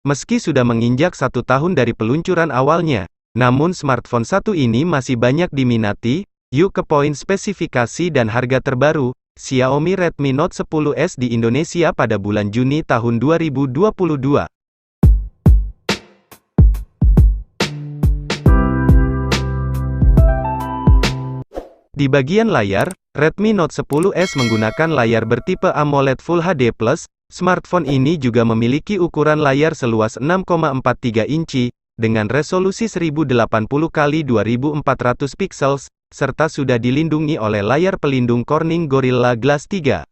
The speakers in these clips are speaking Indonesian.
Meski sudah menginjak 1 tahun dari peluncuran awalnya, namun smartphone satu ini masih banyak diminati. Yuk ke poin spesifikasi dan harga terbaru. Xiaomi Redmi Note 10S di Indonesia pada bulan Juni tahun 2022. Di bagian layar, Redmi Note 10S menggunakan layar bertipe AMOLED Full HD+. Smartphone ini juga memiliki ukuran layar seluas 6,43 inci, dengan resolusi 1080x2400 pixels, serta sudah dilindungi oleh layar pelindung Corning Gorilla Glass 3.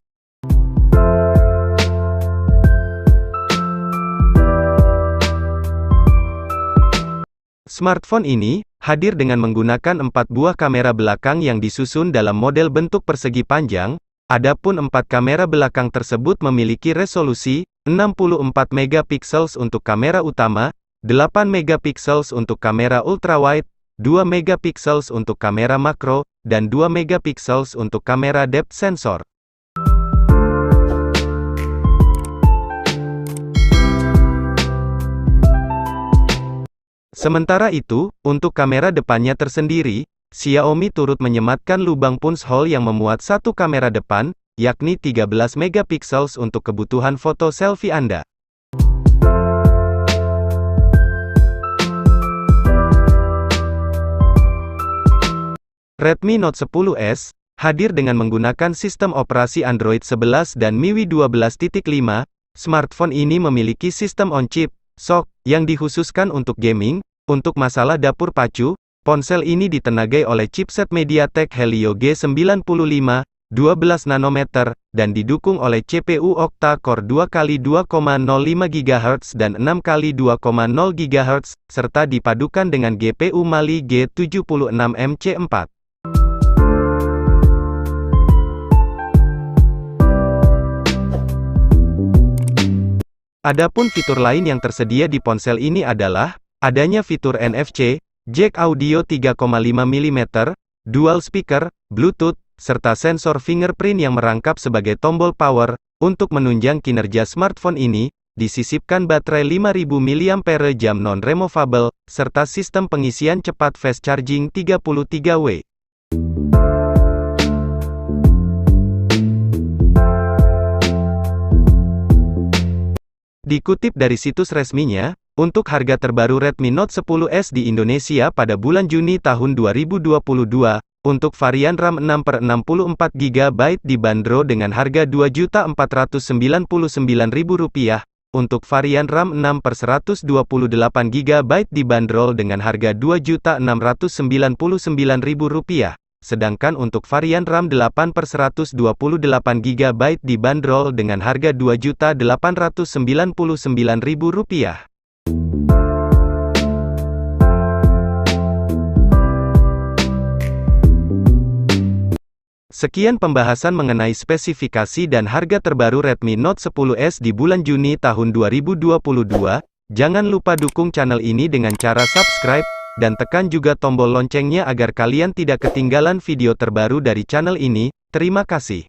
Smartphone ini hadir dengan menggunakan 4 buah kamera belakang yang disusun dalam model bentuk persegi panjang. Adapun 4 kamera belakang tersebut memiliki resolusi 64 megapiksel untuk kamera utama, 8 megapiksel untuk kamera ultrawide, 2 megapiksel untuk kamera makro, dan 2 megapiksel untuk kamera depth sensor. Sementara itu, untuk kamera depannya tersendiri, Xiaomi turut menyematkan lubang punch-hole yang memuat satu kamera depan, yakni 13 megapiksel untuk kebutuhan foto selfie Anda. Redmi Note 10S hadir dengan menggunakan sistem operasi Android 11 dan MIUI 12.5. Smartphone ini memiliki sistem on-chip (SoC) yang dikhususkan untuk gaming. Untuk masalah dapur pacu, ponsel ini ditenagai oleh chipset MediaTek Helio G95, 12 nanometer, dan didukung oleh CPU octa-core 2x2,05 GHz dan 6x2,0 GHz, serta dipadukan dengan GPU Mali G76MC4. Adapun fitur lain yang tersedia di ponsel ini adalah adanya fitur NFC, jack audio 3,5 mm, dual speaker, Bluetooth, serta sensor fingerprint yang merangkap sebagai tombol power. Untuk menunjang kinerja smartphone ini, disisipkan baterai 5000 mAh non-removable, serta sistem pengisian cepat fast charging 33W. Dikutip dari situs resminya, untuk harga terbaru Redmi Note 10S di Indonesia pada bulan Juni tahun 2022, untuk varian RAM 6/64GB dibanderol dengan harga Rp2.499.000, untuk varian RAM 6/128GB dibanderol dengan harga Rp2.699.000, sedangkan untuk varian RAM 8/128GB dibanderol dengan harga Rp2.899.000. Sekian pembahasan mengenai spesifikasi dan harga terbaru Redmi Note 10S di bulan Juni tahun 2022. Jangan lupa dukung channel ini dengan cara subscribe, dan tekan juga tombol loncengnya agar kalian tidak ketinggalan video terbaru dari channel ini. Terima kasih.